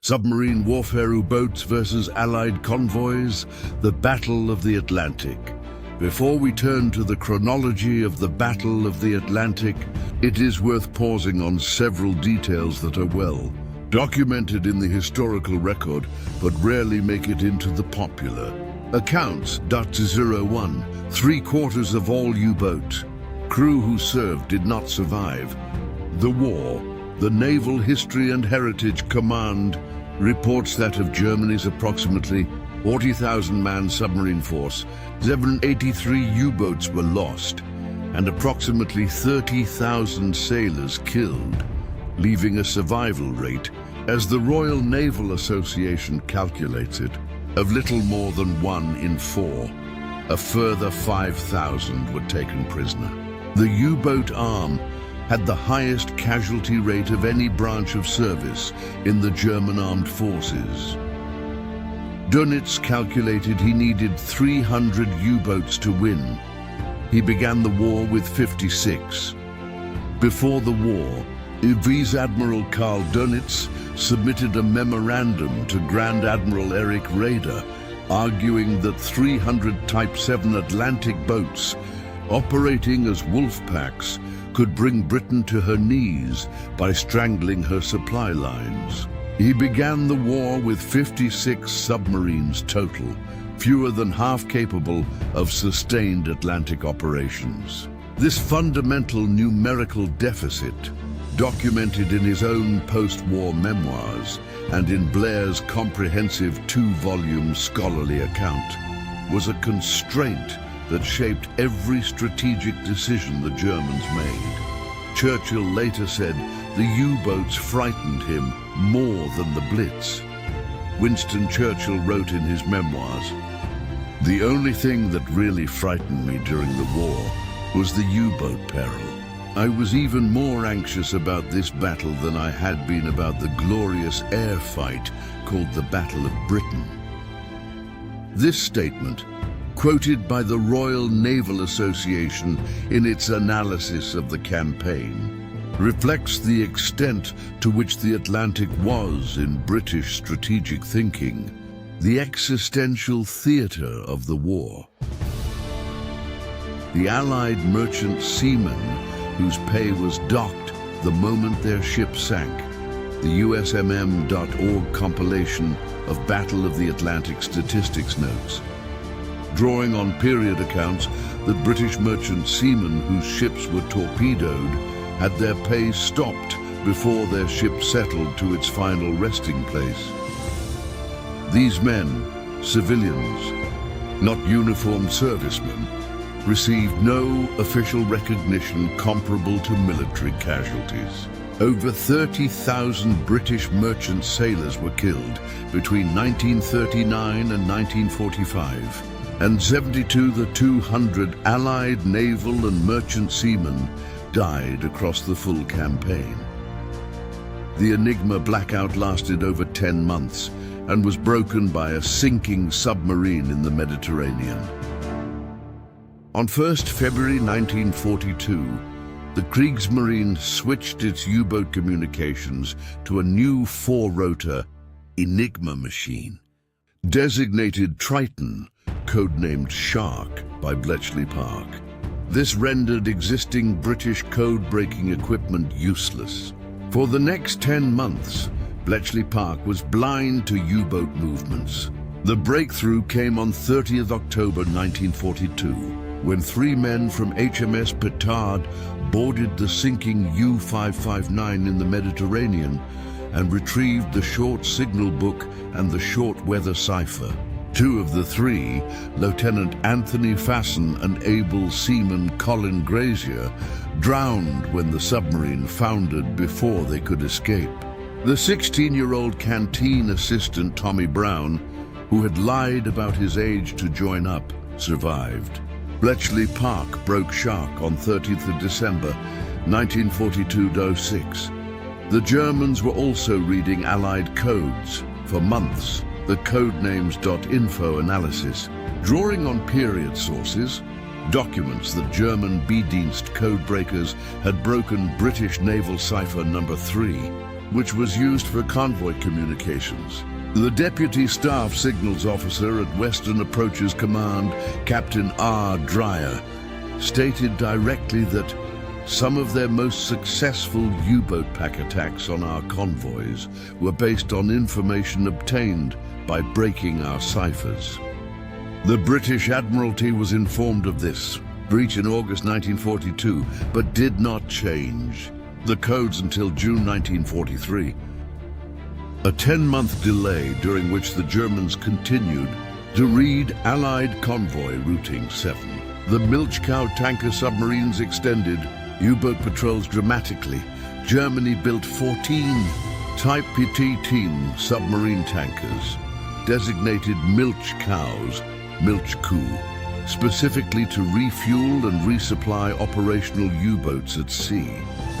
Submarine warfare U-boats versus Allied convoys, the Battle of the Atlantic. Before we turn to the chronology of the Battle of the Atlantic, it is worth pausing on several details that are well documented in the historical record, but rarely make it into the popular accounts. 01 3/4 of all U-boat crew who served did not survive the war. The Naval History and Heritage Command reports that of Germany's approximately 40,000-man submarine force, 783 U-boats were lost and approximately 30,000 sailors killed, leaving a survival rate, as the Royal Naval Association calculates it, of little more than 1 in 4. A further 5,000 were taken prisoner. The U-boat arm had the highest casualty rate of any branch of service in the German armed forces. Dönitz calculated he needed 300 U-boats to win. He began the war with 56. Before the war, Vice Admiral Karl Dönitz submitted a memorandum to Grand Admiral Erich Raeder, arguing that 300 Type 7 Atlantic boats operating as wolf packs could bring Britain to her knees by strangling her supply lines. He began the war with 56 submarines total, fewer than half capable of sustained Atlantic operations. This fundamental numerical deficit, documented in his own post-war memoirs and in Blair's comprehensive 2-volume scholarly account, was a constraint that shaped every strategic decision the Germans made. Churchill later said the U-boats frightened him more than the Blitz. Winston Churchill wrote in his memoirs, "The only thing that really frightened me during the war was the U-boat peril. I was even more anxious about this battle than I had been about the glorious air fight called the Battle of Britain." This statement, quoted by the Royal Naval Association in its analysis of the campaign, reflects the extent to which the Atlantic was, in British strategic thinking, the existential theatre of the war. The Allied merchant seamen, whose pay was docked the moment their ship sank, the USMM.org compilation of Battle of the Atlantic statistics notes. Drawing on period accounts that British merchant seamen whose ships were torpedoed had their pay stopped before their ship settled to its final resting place. These men, civilians, not uniformed servicemen, received no official recognition comparable to military casualties. Over 30,000 British merchant sailors were killed between 1939 and 1945. And 72 the 200 Allied naval and merchant seamen died across the full campaign. The Enigma blackout lasted over 10 months and was broken by a sinking submarine in the Mediterranean. On 1st February 1942, the Kriegsmarine switched its U-boat communications to a new 4-rotor Enigma machine. Designated Triton, codenamed Shark by Bletchley Park. This rendered existing British code-breaking equipment useless. For the next 10 months, Bletchley Park was blind to U-boat movements. The breakthrough came on 30th October 1942, when 3 men from HMS Petard boarded the sinking U-559 in the Mediterranean and retrieved the short signal book and the short weather cipher. 2 of the 3, Lieutenant Anthony Fasson and able seaman Colin Grazier, drowned when the submarine foundered before they could escape. The 16-year-old canteen assistant Tommy Brown, who had lied about his age to join up, survived. Bletchley Park broke Shark on 30th of December 1942-06. The Germans were also reading Allied codes for months. The codenames.info analysis, drawing on period sources, documents that German B-Dienst codebreakers had broken British naval cipher number 3. which was used for convoy communications. The Deputy Staff Signals Officer at Western Approaches Command, Captain R. Dreyer, stated directly that some of their most successful U-boat pack attacks on our convoys were based on information obtained by breaking our ciphers. The British Admiralty was informed of this breach in August 1942, but did not change the codes until June 1943. A 10-month delay during which the Germans continued to read Allied Convoy Routing 7. The Milch tanker submarines extended U-boat patrols dramatically. Germany built 14 Type PT-10 submarine tankers, designated Milch cows, Milch coup, specifically to refuel and resupply operational U-boats at sea.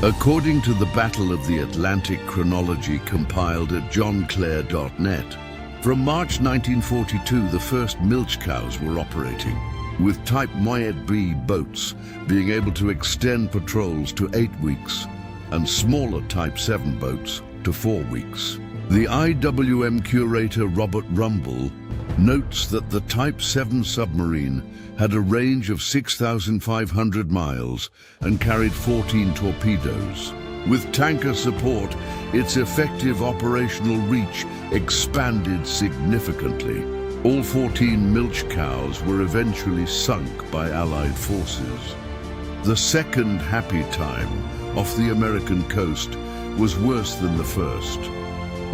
According to the Battle of the Atlantic chronology compiled at johnclair.net, from March 1942 the first Milch cows were operating, with Type Moyet B boats being able to extend patrols to 8 weeks and smaller Type 7 boats to 4 weeks. The IWM curator Robert Rumble notes that the Type 7 submarine had a range of 6,500 miles and carried 14 torpedoes. With tanker support, its effective operational reach expanded significantly. All 14 Milch cows were eventually sunk by Allied forces. The second happy time off the American coast was worse than the first.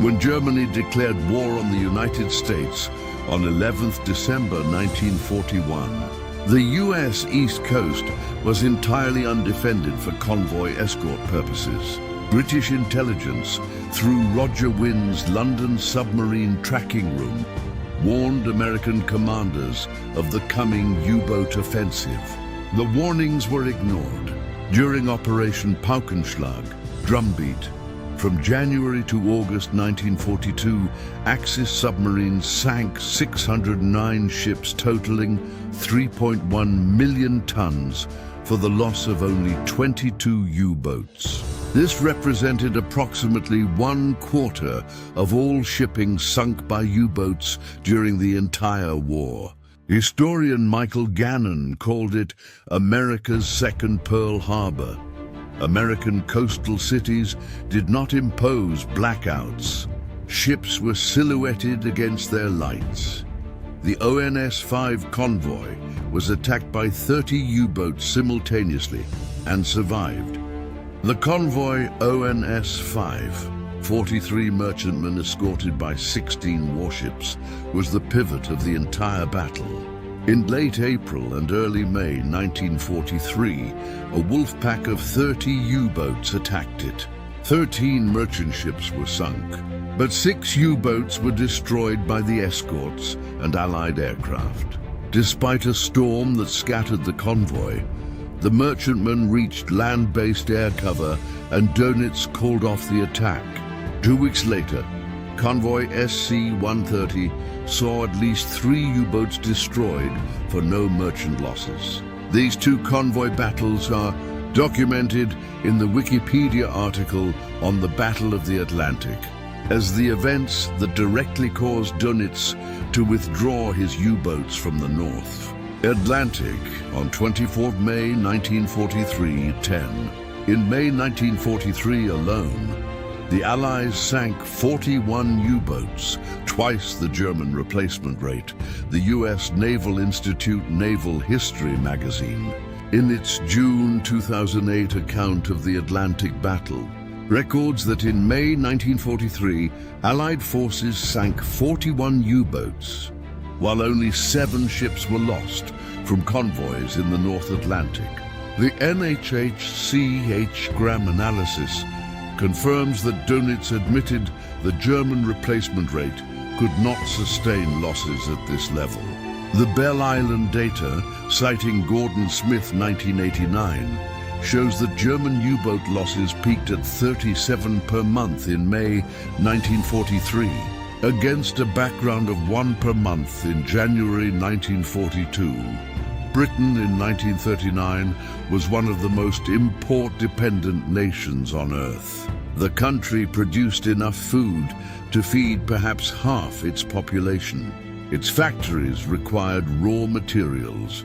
When Germany declared war on the United States on 11th December 1941, the U.S. East Coast was entirely undefended for convoy escort purposes. British intelligence, through Roger Wynn's London Submarine Tracking Room, warned American commanders of the coming U-boat offensive. The warnings were ignored. During Operation Paukenschlag, Drumbeat, from January to August 1942, Axis submarines sank 609 ships totaling 3.1 million tons for the loss of only 22 U-boats. This represented approximately 1/4 of all shipping sunk by U-boats during the entire war. Historian Michael Gannon called it America's second Pearl Harbor. American coastal cities did not impose blackouts. Ships were silhouetted against their lights. The ONS-5 Convoy was attacked by 30 U-boats simultaneously and survived. The Convoy ONS-5, 43 merchantmen escorted by 16 warships, was the pivot of the entire battle. In late April and early May 1943, a wolf pack of 30 U-boats attacked it. 13 merchant ships were sunk, but 6 U-boats were destroyed by the escorts and Allied aircraft. Despite a storm that scattered the convoy, the merchantmen reached land-based air cover and Dönitz called off the attack. 2 weeks later, Convoy SC-130 saw at least 3 U-boats destroyed for no merchant losses. These 2 convoy battles are documented in the Wikipedia article on the Battle of the Atlantic as the events that directly caused Dönitz to withdraw his U-boats from the north. Atlantic on 24 May 1943-10. In May 1943 alone, the Allies sank 41 U-boats, twice the German replacement rate, the U.S. Naval Institute Naval History magazine, in its June 2008 account of the Atlantic Battle, records that in May 1943, Allied forces sank 41 U-boats, while only 7 ships were lost from convoys in the North Atlantic. The NHHCH Graham analysis confirms that Dönitz admitted the German replacement rate could not sustain losses at this level. The Bell Island data, citing Gordon Smith 1989, shows that German U-boat losses peaked at 37 per month in May 1943, against a background of 1 per month in January 1942. Britain in 1939 was one of the most import-dependent nations on Earth. The country produced enough food to feed perhaps half its population. Its factories required raw materials: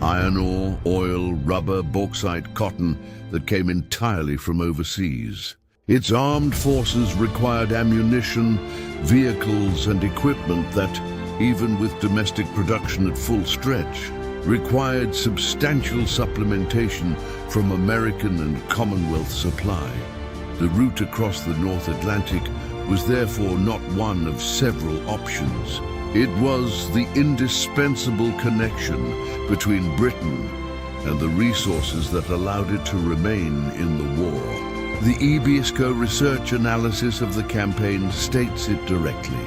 iron ore, oil, rubber, bauxite, cotton that came entirely from overseas. Its armed forces required ammunition, vehicles, and equipment that, even with domestic production at full stretch, required substantial supplementation from American and Commonwealth supply. The route across the North Atlantic was therefore not one of several options. It was the indispensable connection between Britain and the resources that allowed it to remain in the war. The Ibiisco research analysis of the campaign states it directly.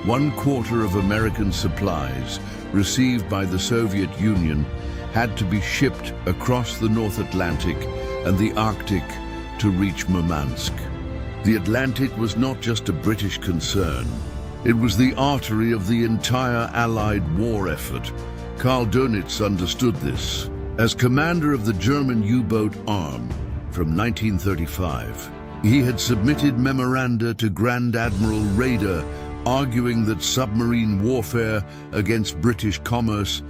1/4 of American supplies received by the Soviet Union had to be shipped across the North Atlantic and the Arctic to reach Murmansk. The Atlantic was not just a British concern. It was the artery of the entire Allied war effort. Karl Dönitz understood this. As commander of the German U-boat arm from 1935, he had submitted memoranda to Grand Admiral Raeder arguing that submarine warfare against British commerce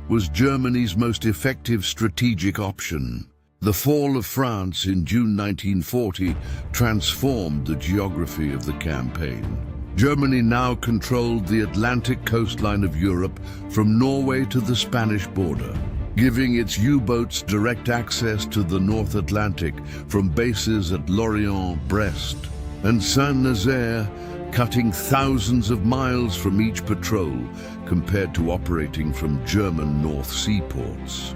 was Germany's most effective strategic option. The fall of France in June 1940 transformed the geography of the campaign. Germany now controlled the Atlantic coastline of Europe from Norway to the Spanish border, giving its U-boats direct access to the North Atlantic from bases at Lorient, Brest, and Saint-Nazaire, cutting thousands of miles from each patrol compared to operating from German North Sea ports.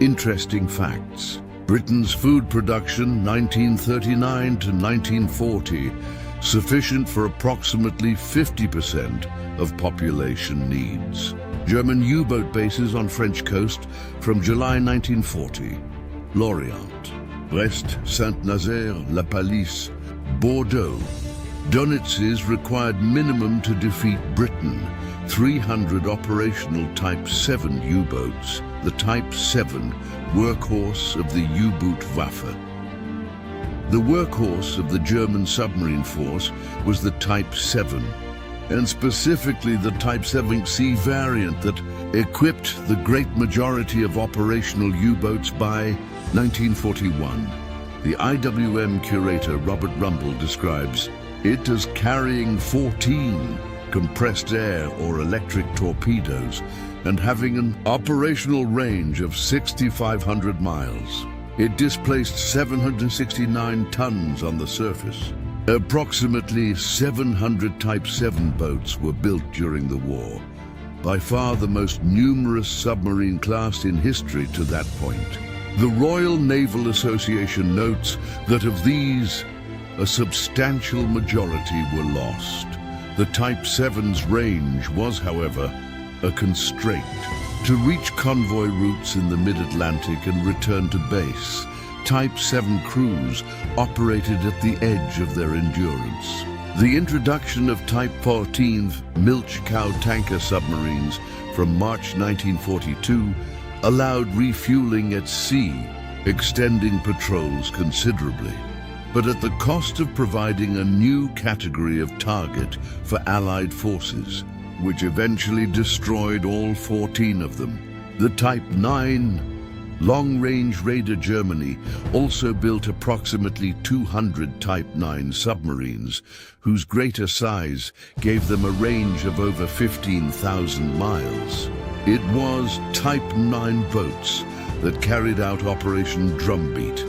Interesting facts. Britain's food production 1939 to 1940, sufficient for approximately 50% of population needs. German U-boat bases on French coast from July 1940. Lorient, Brest, Saint-Nazaire, La Pallice, Bordeaux. Dönitz's required minimum to defeat Britain: 300 operational Type 7 U-boats, the Type 7 workhorse of the U-boot Waffe. The workhorse of the German submarine force was the Type 7, and specifically the Type 7C variant that equipped the great majority of operational U-boats by 1941. The IWM curator Robert Rumble describes it as carrying 14 compressed air or electric torpedoes and having an operational range of 6,500 miles. It displaced 769 tons on the surface. Approximately 700 Type 7 boats were built during the war, by far the most numerous submarine class in history to that point. The Royal Naval Association notes that of these, a substantial majority were lost. The Type 7's range was, however, a constraint. To reach convoy routes in the mid-Atlantic and return to base, Type 7 crews operated at the edge of their endurance. The introduction of Type 14 Milch cow tanker submarines from March 1942 allowed refueling at sea, extending patrols considerably, but at the cost of providing a new category of target for Allied forces, which eventually destroyed all 14 of them. The Type 9 long-range raider Germany also built approximately 200 Type 9 submarines, whose greater size gave them a range of over 15,000 miles. It was Type 9 boats that carried out Operation Drumbeat,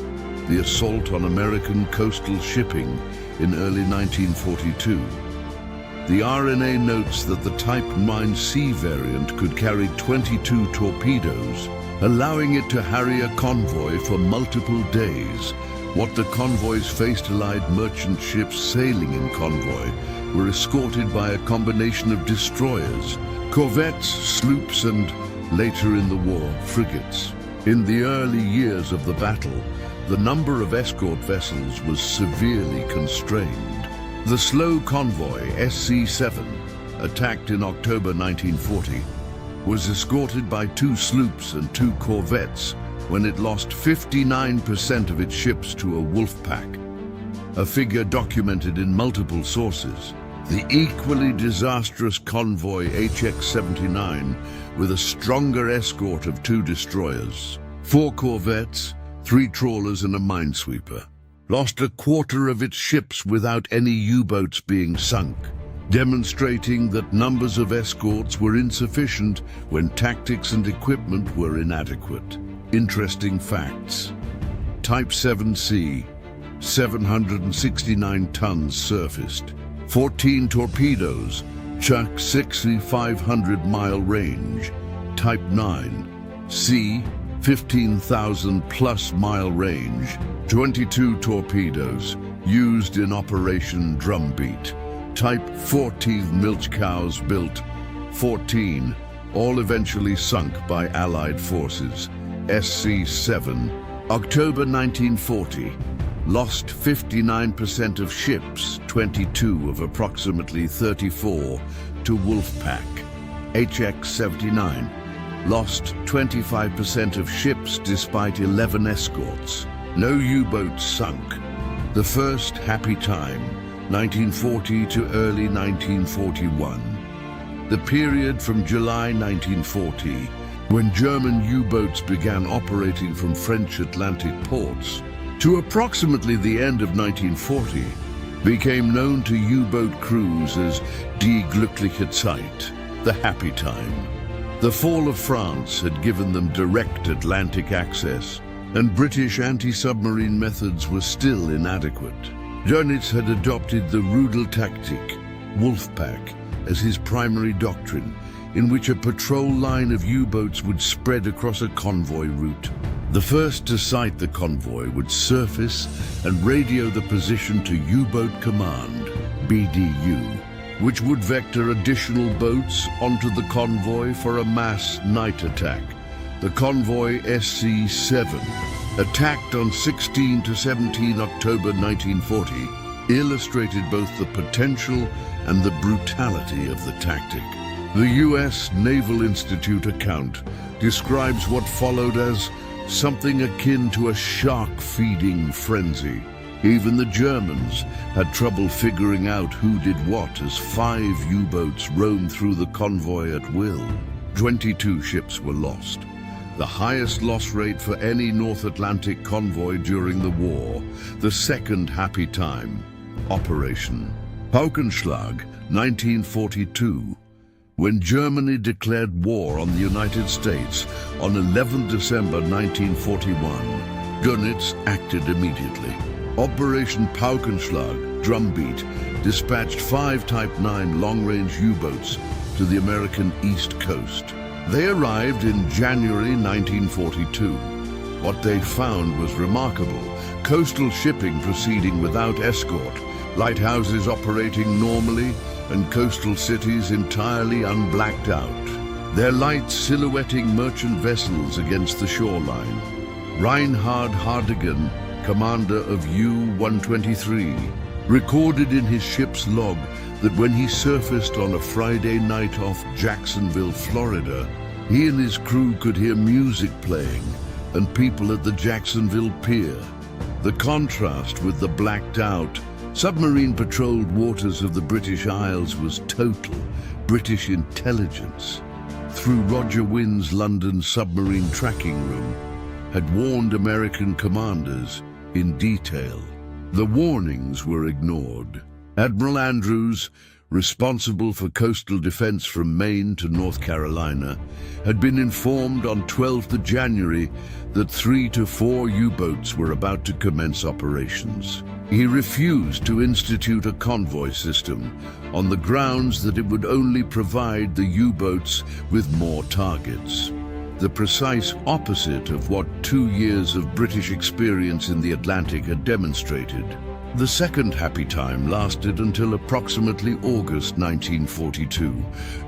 the assault on American coastal shipping in early 1942. The RNA notes that the Type 9C variant could carry 22 torpedoes, allowing it to harry a convoy for multiple days. What the convoys faced Allied merchant ships sailing in convoy were escorted by a combination of destroyers, corvettes, sloops, and, later in the war, frigates. In the early years of the battle, the number of escort vessels was severely constrained. The slow convoy SC-7, attacked in October 1940, was escorted by 2 sloops and 2 corvettes when it lost 59% of its ships to a wolf pack. a figure documented in multiple sources. The equally disastrous Convoy HX-79, with a stronger escort of 2 destroyers, 4 corvettes, 3 trawlers and a minesweeper, lost a quarter of its ships without any U-boats being sunk, demonstrating that numbers of escorts were insufficient when tactics and equipment were inadequate. Interesting facts. Type 7C, 769 tons surfaced. 14 torpedoes, Chuck 6,500-mile range. Type 9, C, 15,000-plus mile range. 22 torpedoes, used in Operation Drumbeat. Type 14 Milch cows built. 14, all eventually sunk by Allied forces. SC-7, October 1940. Lost 59% of ships, 22 of approximately 34, to Wolfpack. HX-79 lost 25% of ships despite 11 escorts. No U-boats sunk. The first happy time, 1940 to early 1941. The period from July 1940, when German U-boats began operating from French Atlantic ports, to approximately the end of 1940, became known to U-boat crews as Die glückliche Zeit, the happy time. The fall of France had given them direct Atlantic access, and British anti-submarine methods were still inadequate. Dönitz had adopted the Rudel tactic, Wolfpack, as his primary doctrine, in which a patrol line of U-boats would spread across a convoy route. The first to sight the convoy would surface and radio the position to U-Boat Command, BDU, which would vector additional boats onto the convoy for a mass night attack. The Convoy SC-7, attacked on 16 to 17 October 1940, illustrated both the potential and the brutality of the tactic. The U.S. Naval Institute account describes what followed as something akin to a shark-feeding frenzy. Even the Germans had trouble figuring out who did what as 5 U-boats roamed through the convoy at will. 22 ships were lost, the highest loss rate for any North Atlantic convoy during the war. The second happy time, Operation Paukenschlag, 1942. When Germany declared war on the United States on 11 December 1941, Dönitz acted immediately. Operation Paukenschlag, Drumbeat, dispatched 5 Type 9 long-range U-boats to the American East Coast. They arrived in January 1942. What they found was remarkable. Coastal shipping proceeding without escort, lighthouses operating normally, and coastal cities entirely unblacked out, their lights silhouetting merchant vessels against the shoreline. Reinhard Hardigan, commander of U-123, recorded in his ship's log that when he surfaced on a Friday night off Jacksonville, Florida, he and his crew could hear music playing and people at the Jacksonville pier. The contrast with the blacked-out, submarine-patrolled waters of the British Isles was total. British intelligence, through Roger Wynn's London submarine tracking room, had warned American commanders in detail. The warnings were ignored. Admiral Andrews, responsible for coastal defense from Maine to North Carolina, had been informed on 12th January that 3 to 4 U-boats were about to commence operations. He refused to institute a convoy system on the grounds that it would only provide the U-boats with more targets. The precise opposite of what 2 years of British experience in the Atlantic had demonstrated. The second happy time lasted until approximately August 1942.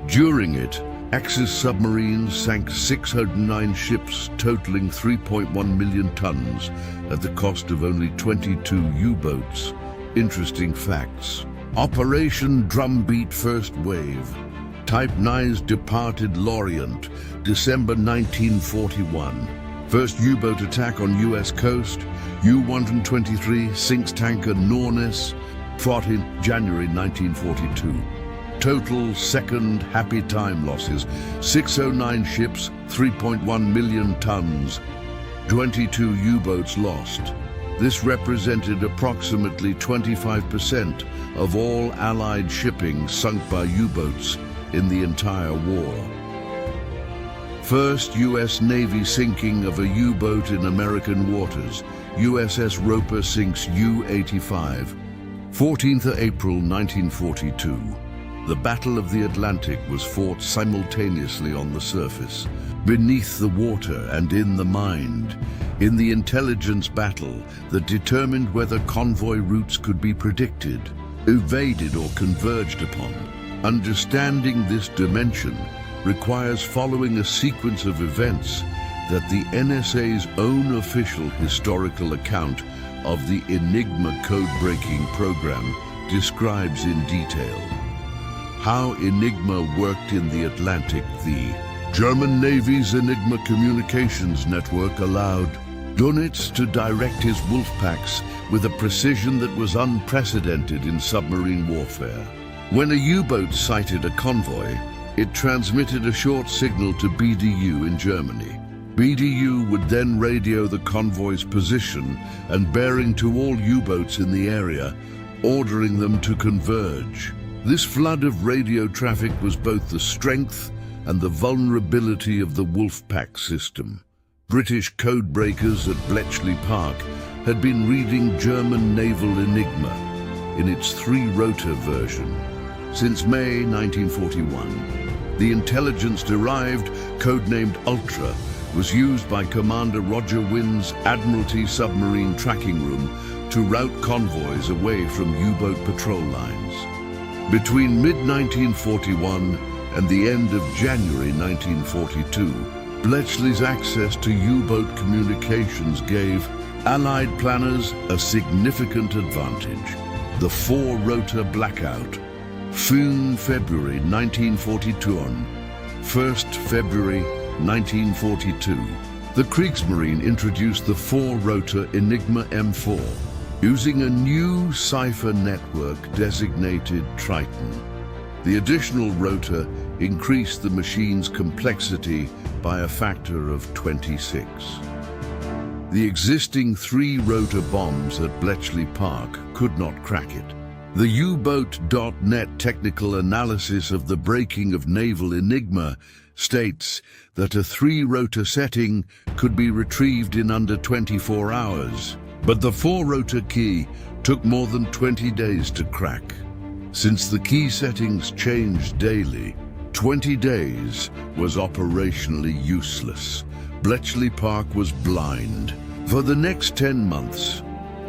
During it, Axis submarines sank 609 ships totaling 3.1 million tons at the cost of only 22 U-boats. Interesting facts. Operation Drumbeat First Wave. Type 9's departed Lorient, December 1941. First U-boat attack on U.S. coast, U-123 sinks tanker Nornis, fought in January 1942. Total second happy time losses, 609 ships, 3.1 million tons, 22 U-boats lost. This represented approximately 25% of all Allied shipping sunk by U-boats in the entire war. First U.S. Navy sinking of a U-boat in American waters, USS Roper sinks U-85. 14th of April 1942. The Battle of the Atlantic was fought simultaneously on the surface, beneath the water and in the mind, in the intelligence battle that determined whether convoy routes could be predicted, evaded or converged upon. Understanding this dimension requires following a sequence of events that the NSA's own official historical account of the Enigma code-breaking program describes in detail. How Enigma worked in the Atlantic. The German Navy's Enigma communications network allowed Dönitz to direct his wolf packs with a precision that was unprecedented in submarine warfare. When a U-boat sighted a convoy, it transmitted a short signal to BDU in Germany. BDU would then radio the convoy's position and bearing to all U-boats in the area, ordering them to converge. This flood of radio traffic was both the strength and the vulnerability of the Wolfpack system. British codebreakers at Bletchley Park had been reading German naval Enigma in its 3-rotor version since May 1941. The intelligence-derived, codenamed Ultra, was used by Commander Roger Wynn's Admiralty submarine tracking room to route convoys away from U-boat patrol lines. Between mid-1941 and the end of January 1942, Bletchley's access to U-boat communications gave Allied planners a significant advantage. The 4-rotor Blackout, February 1942 on 1st February 1942. The Kriegsmarine introduced the 4-rotor Enigma M4, using a new cipher network designated Triton. The additional rotor increased the machine's complexity by a factor of 26. The existing 3-rotor bombs at Bletchley Park could not crack it. The U-boat.net technical analysis of the breaking of naval Enigma states that a 3-rotor setting could be retrieved in under 24 hours, but the 4-rotor key took more than 20 days to crack. Since the key settings changed daily, 20 days was operationally useless. Bletchley Park was blind. For the next 10 months,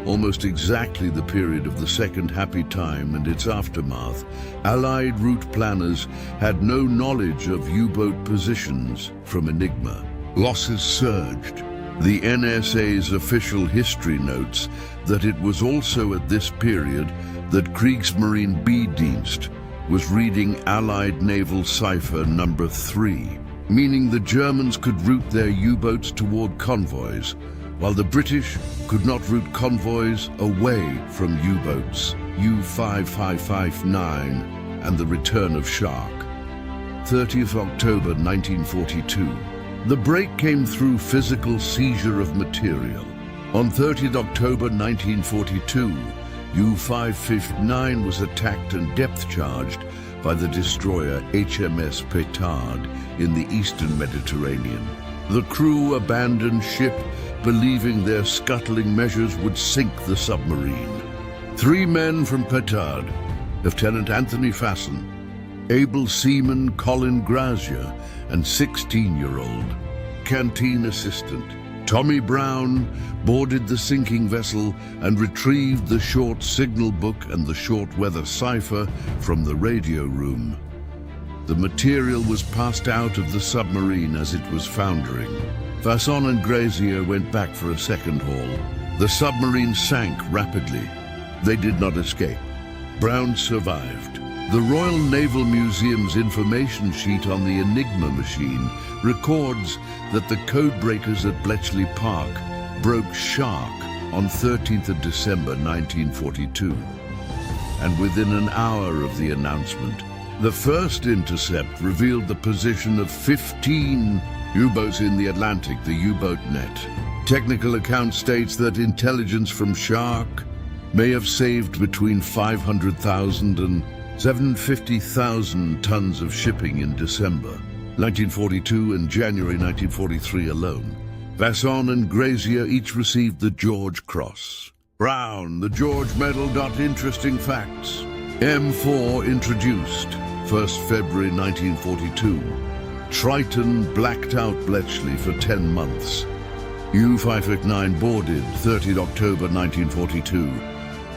almost exactly the period of the Second Happy Time and its aftermath, Allied route planners had no knowledge of U-boat positions from Enigma. Losses surged. The NSA's official history notes that it was also at this period that Kriegsmarine B-Dienst was reading Allied naval cipher number 3, meaning the Germans could route their U-boats toward convoys, while the British could not route convoys away from U-boats, U-5559, and the return of Shark. 30th October 1942. The break came through physical seizure of material. On 30th October 1942, U-559 was attacked and depth-charged by the destroyer HMS Petard in the eastern Mediterranean. The crew abandoned ship, believing their scuttling measures would sink the submarine. 3 men from Petard, Lieutenant Anthony Fasson, able seaman Colin Grazier, and 16-year-old canteen assistant Tommy Brown boarded the sinking vessel and retrieved the short signal book and the short weather cipher from the radio room. The material was passed out of the submarine as it was foundering. Fasson and Grazier went back for a second haul. The submarine sank rapidly. They did not escape. Brown survived. The Royal Naval Museum's information sheet on the Enigma machine records that the Codebreakers at Bletchley Park broke Shark on 13th of December 1942. And within an hour of the announcement, the first intercept revealed the position of 15 U-boats in the Atlantic, the U-boat net. Technical account states that intelligence from Shark may have saved between 500,000 and 750,000 tons of shipping in December 1942 and January 1943 alone. Vasson and Grazier each received the George Cross. Brown, the George Medal. Interesting facts. M4 introduced 1st February 1942. Triton blacked out Bletchley for 10 months. U-589 boarded 30 October 1942.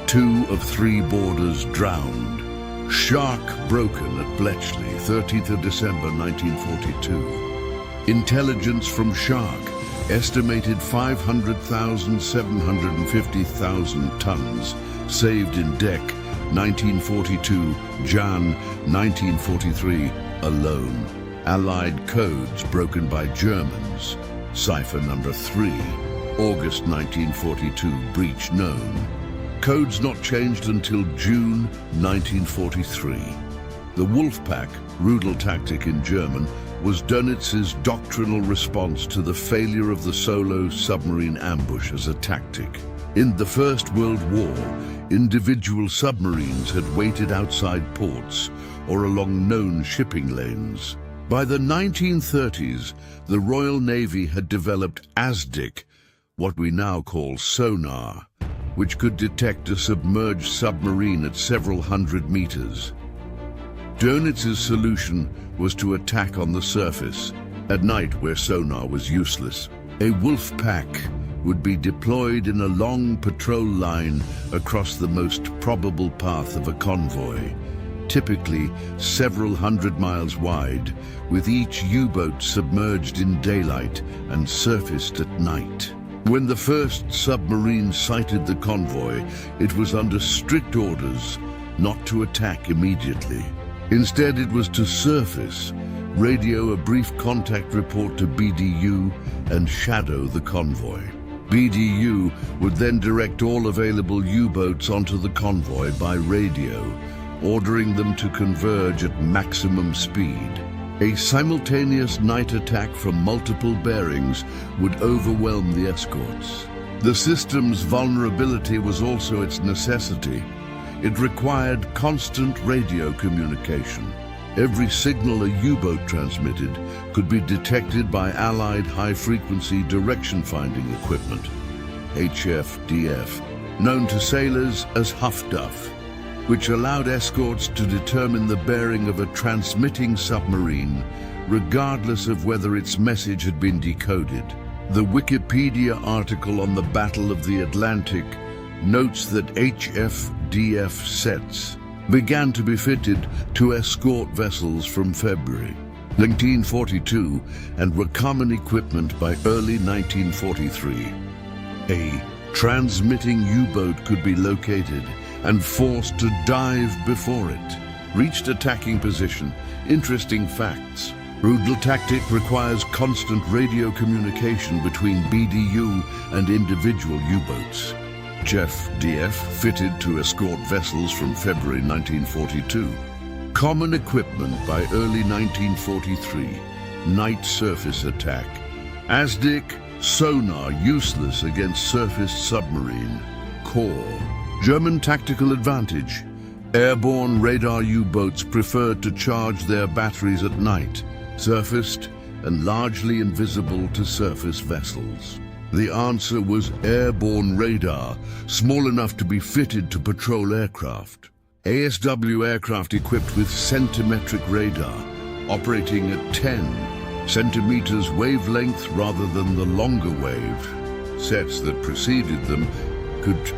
2 of 3 boarders drowned. Shark broken at Bletchley 13th of December 1942. Intelligence from Shark estimated 500,000, 750,000 tons saved in deck 1942, Jan 1943 alone. Allied codes broken by Germans. Cipher number 3, August 1942, breach known. Codes not changed until June 1943. The Wolfpack, Rudel tactic in German, was Dönitz's doctrinal response to the failure of the solo submarine ambush as a tactic. In the First World War, individual submarines had waited outside ports or along known shipping lanes. By the 1930s, the Royal Navy had developed ASDIC, what we now call sonar, which could detect a submerged submarine at several hundred meters. Dönitz's solution was to attack on the surface, at night where sonar was useless. A wolf pack would be deployed in a long patrol line across the most probable path of a convoy, typically several hundred miles wide, with each U-boat submerged in daylight and surfaced at night. When the first submarine sighted the convoy, it was under strict orders not to attack immediately. Instead, it was to surface, radio a brief contact report to BDU, and shadow the convoy. BDU would then direct all available U-boats onto the convoy by radio, ordering them to converge at maximum speed. A simultaneous night attack from multiple bearings would overwhelm the escorts. The system's vulnerability was also its necessity. It required constant radio communication. Every signal a U-boat transmitted could be detected by Allied high-frequency direction-finding equipment, HF-DF, known to sailors as Huff-Duff, which allowed escorts to determine the bearing of a transmitting submarine, regardless of whether its message had been decoded. The Wikipedia article on the Battle of the Atlantic notes that HF-DF sets began to be fitted to escort vessels from February 1942 and were common equipment by early 1943. A transmitting U-boat could be located and forced to dive before it. Reached attacking position. Interesting facts. Rudel tactic requires constant radio communication between BDU and individual U-boats. HF-DF fitted to escort vessels from February 1942. Common equipment by early 1943. Night surface attack. ASDIC, sonar useless against surface submarine. Core. German tactical advantage. Airborne radar U-boats preferred to charge their batteries at night, surfaced and largely invisible to surface vessels. The answer was airborne radar, small enough to be fitted to patrol aircraft. ASW aircraft equipped with centimetric radar, operating at 10 centimeters wavelength rather than the longer wave sets that preceded them, could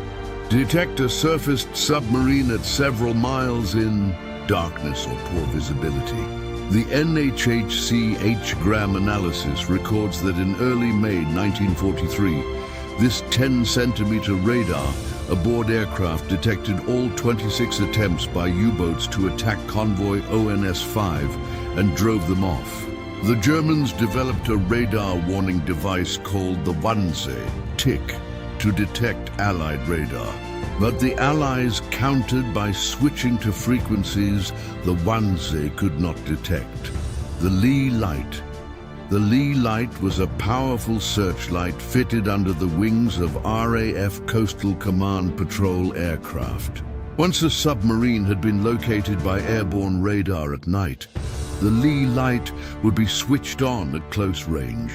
detect a surfaced submarine at several miles in darkness or poor visibility. The NHHC H-gram analysis records that in early May 1943, this 10-centimeter radar aboard aircraft detected all 26 attempts by U-boats to attack Convoy ONS-5 and drove them off. The Germans developed a radar warning device called the Wannsee tick to detect Allied radar. But the Allies countered by switching to frequencies the Wannsee could not detect. The Leigh light. The Leigh light was a powerful searchlight fitted under the wings of RAF Coastal Command patrol aircraft. Once a submarine had been located by airborne radar at night, the Leigh light would be switched on at close range.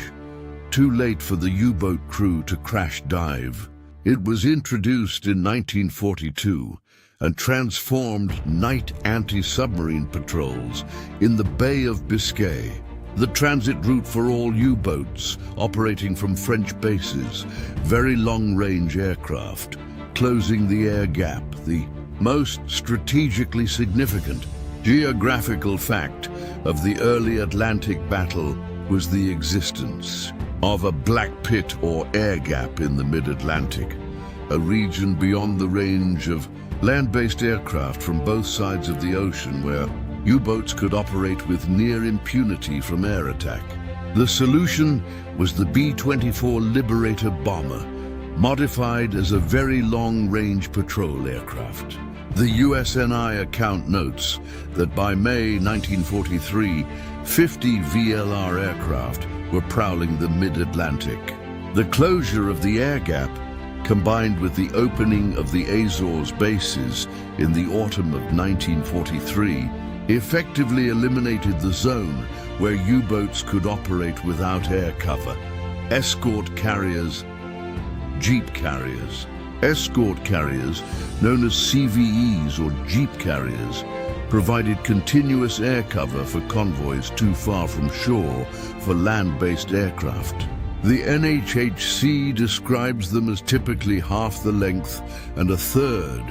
Too late for the U-boat crew to crash dive. It was introduced in 1942 and transformed night anti-submarine patrols in the Bay of Biscay, the transit route for all U-boats operating from French bases, very long-range aircraft, closing the air gap, the most strategically significant geographical fact of the early Atlantic battle was the existence of a black pit or air gap in the mid-Atlantic, a region beyond the range of land-based aircraft from both sides of the ocean where U-boats could operate with near impunity from air attack. The solution was the B-24 Liberator bomber, modified as a very long-range patrol aircraft. The USNI account notes that by May 1943, 50 VLR aircraft were prowling the mid-Atlantic. The closure of the air gap, combined with the opening of the Azores bases in the autumn of 1943, effectively eliminated the zone where U-boats could operate without air cover. Escort carriers, jeep carriers. Escort carriers, known as CVEs or jeep carriers, provided continuous air cover for convoys too far from shore for land-based aircraft. The NHHC describes them as typically half the length and a third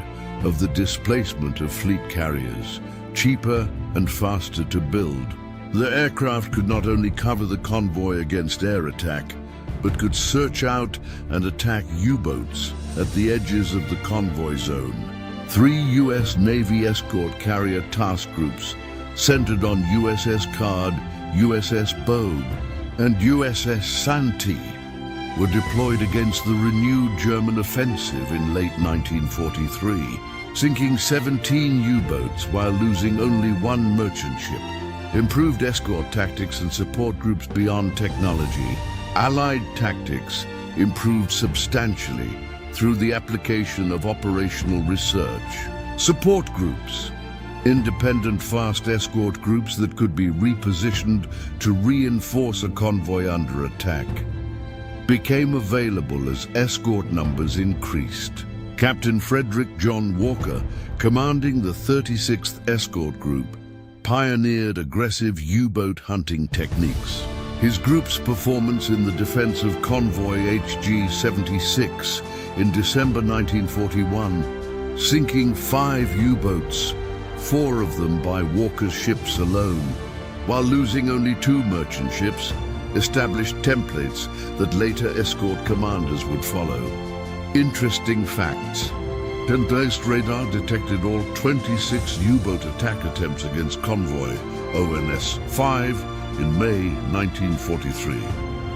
of the displacement of fleet carriers, cheaper and faster to build. The aircraft could not only cover the convoy against air attack, but could search out and attack U-boats at the edges of the convoy zone. 3 U.S. Navy escort carrier task groups centered on USS Card, USS Bogue, and USS Santee were deployed against the renewed German offensive in late 1943, sinking 17 U-boats while losing only 1 merchant ship. Improved escort tactics and support groups beyond technology, Allied tactics improved substantially through the application of operational research. Support groups, independent fast escort groups that could be repositioned to reinforce a convoy under attack, became available as escort numbers increased. Captain Frederick John Walker, commanding the 36th Escort Group, pioneered aggressive U-boat hunting techniques. His group's performance in the defense of Convoy HG-76 in December 1941, sinking 5 U-boats, 4 of them by Walker's ships alone, while losing only 2 merchant ships, established templates that later escort commanders would follow. Interesting facts. Land-based radar detected all 26 U-boat attack attempts against Convoy ONS-5 in May 1943.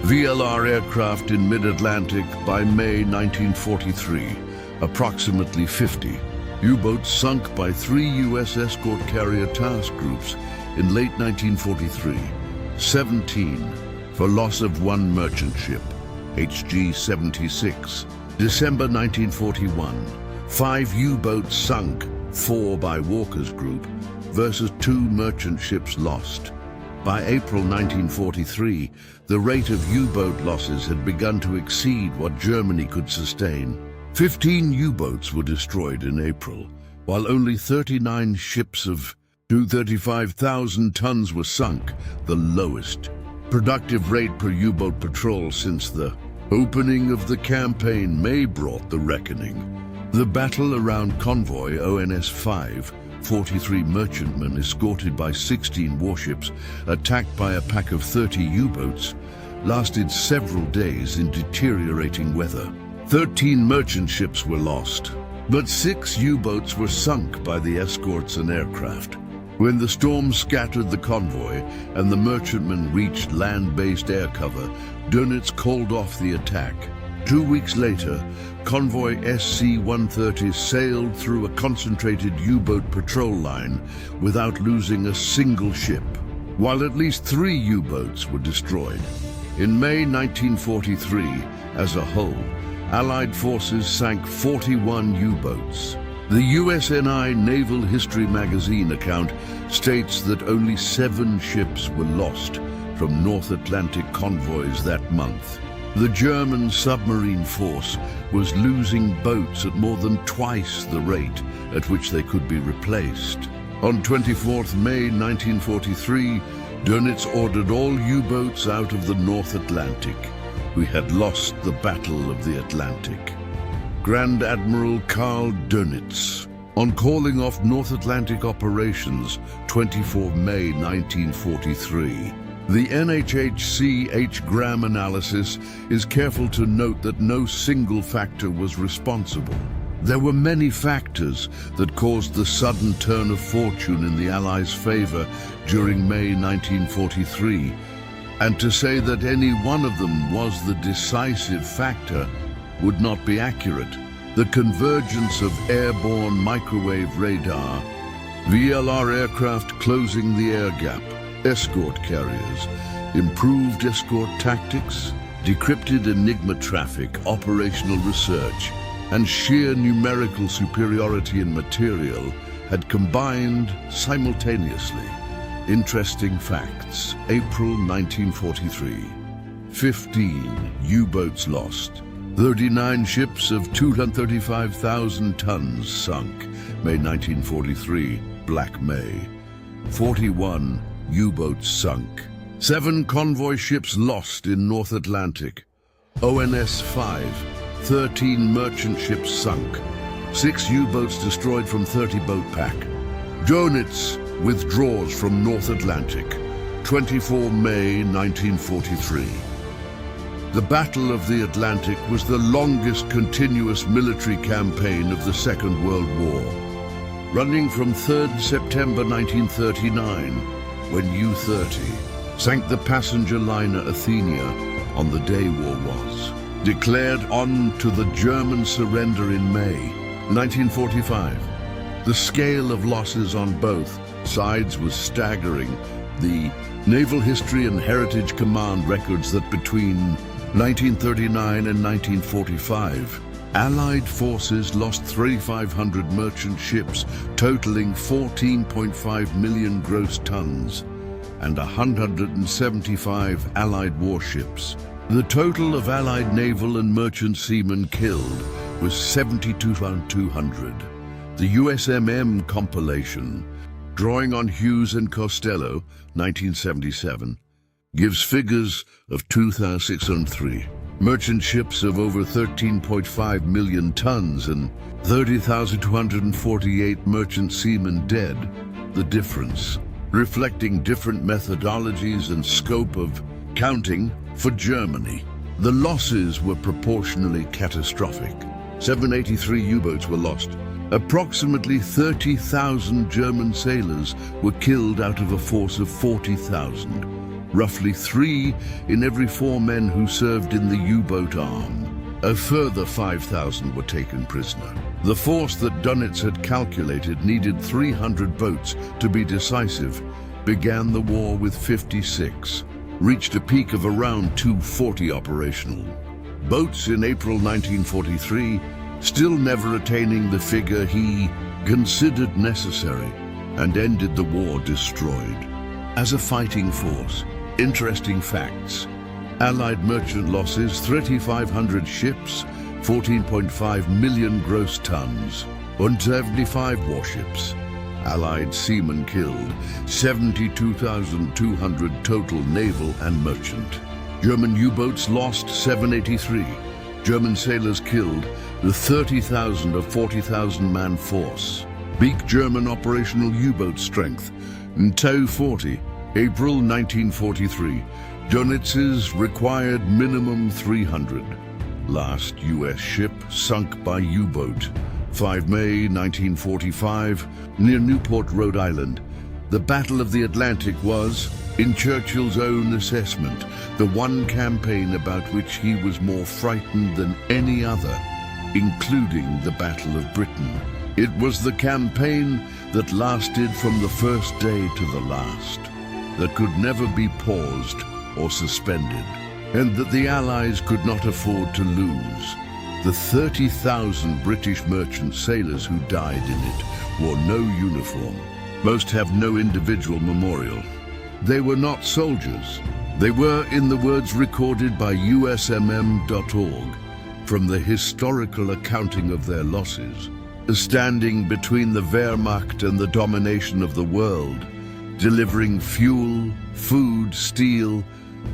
VLR aircraft in mid-Atlantic by May 1943, approximately 50. U-boats sunk by 3 U.S. escort carrier task groups in late 1943, 17 for loss of 1 merchant ship, HG-76. December 1941, 5 U-boats sunk, 4 by Walker's group, versus 2 merchant ships lost. By April 1943, the rate of U-boat losses had begun to exceed what Germany could sustain. 15 U-boats were destroyed in April, while only 39 ships of 235,000 tons were sunk, the lowest productive rate per U-boat patrol since the opening of the campaign. May brought the reckoning. The battle around Convoy ONS-5, 43 merchantmen escorted by 16 warships, attacked by a pack of 30 U-boats, lasted several days in deteriorating weather. 13 merchant ships were lost. But 6 U-boats were sunk by the escorts and aircraft. When the storm scattered the convoy and the merchantmen reached land-based air cover, Dönitz called off the attack. 2 weeks later, Convoy SC-130 sailed through a concentrated U-boat patrol line without losing a single ship, while at least 3 U-boats were destroyed. In May 1943, as a whole, Allied forces sank 41 U-boats. The USNI Naval History magazine account states that only 7 ships were lost from North Atlantic convoys that month. The German submarine force was losing boats at more than twice the rate at which they could be replaced. On 24 May 1943, Dönitz ordered all U-boats out of the North Atlantic. We had lost the Battle of the Atlantic. Grand Admiral Karl Dönitz, on calling off North Atlantic operations 24 May 1943. The NHHC H. Graham analysis is careful to note that no single factor was responsible. There were many factors that caused the sudden turn of fortune in the Allies' favor during May 1943, and to say that any one of them was the decisive factor would not be accurate. The convergence of airborne microwave radar, VLR aircraft closing the air gap, escort carriers, improved escort tactics, decrypted Enigma traffic, operational research, and sheer numerical superiority in material had combined simultaneously. Interesting facts. April 1943. 15 U-boats lost. 39 ships of 235,000 tons sunk. May 1943. Black May. 41 U-boats sunk. 7 convoy ships lost in North Atlantic. ONS-5. 13 merchant ships sunk. 6 U-boats destroyed from 30 boat pack. Dönitz withdraws from North Atlantic. 24 May 1943. The Battle of the Atlantic was the longest continuous military campaign of the Second World War, running from 3rd September 1939, when U-30 sank the passenger liner Athenia on the day war was, declared on to the German surrender in May 1945. The scale of losses on both sides was staggering. The Naval History and Heritage Command records that between 1939 and 1945, Allied forces lost 3,500 merchant ships, totaling 14.5 million gross tons, and 175 Allied warships. The total of Allied naval and merchant seamen killed was 72,200. The USMM compilation, drawing on Hughes and Costello, 1977, gives figures of 2,603. Merchant ships of over 13.5 million tons and 30,248 merchant seamen dead. The difference, reflecting different methodologies and scope of counting for Germany. The losses were proportionally catastrophic. 783 U-boats were lost. Approximately 30,000 German sailors were killed out of a force of 40,000. Roughly 3 in every 4 men who served in the U-boat arm. A further 5,000 were taken prisoner. The force that Dönitz had calculated needed 300 boats to be decisive began the war with 56, reached a peak of around 240 operational. Boats in April 1943, still never attaining the figure he considered necessary, and ended the war destroyed. As a fighting force, interesting facts. Allied merchant losses, 3,500 ships, 14.5 million gross tons, 175 warships. Allied seamen killed, 72,200 total naval and merchant. German U-boats lost, 783. German sailors killed, the 30,000 of 40,000 man force. Peak German operational U-boat strength, TOW 40. April 1943, Dönitz's required minimum 300. Last U.S. ship sunk by U-boat, 5 May 1945, near Newport, Rhode Island. The Battle of the Atlantic was, in Churchill's own assessment, the one campaign about which he was more frightened than any other, including the Battle of Britain. It was the campaign that lasted from the first day to the last, that could never be paused or suspended, and that the Allies could not afford to lose. The 30,000 British merchant sailors who died in it wore no uniform. Most have no individual memorial. They were not soldiers. They were, in the words recorded by USMM.org, from the historical accounting of their losses, standing between the Wehrmacht and the domination of the world, delivering fuel, food, steel,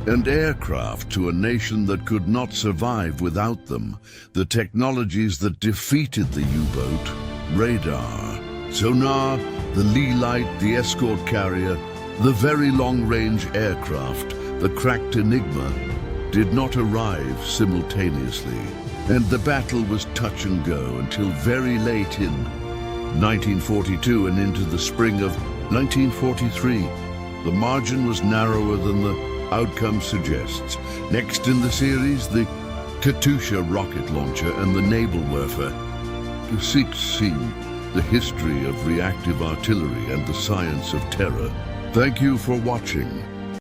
and aircraft to a nation that could not survive without them. The technologies that defeated the U-boat, radar, sonar, the Leigh light, the escort carrier, the very long-range aircraft, the cracked Enigma, did not arrive simultaneously, and the battle was touch and go until very late in 1942 and into the spring of 1943. The margin was narrower than the outcome suggests. Next in the series, the Katyusha rocket launcher and the Nebelwerfer. To see the history of reactive artillery and the science of terror. Thank you for watching.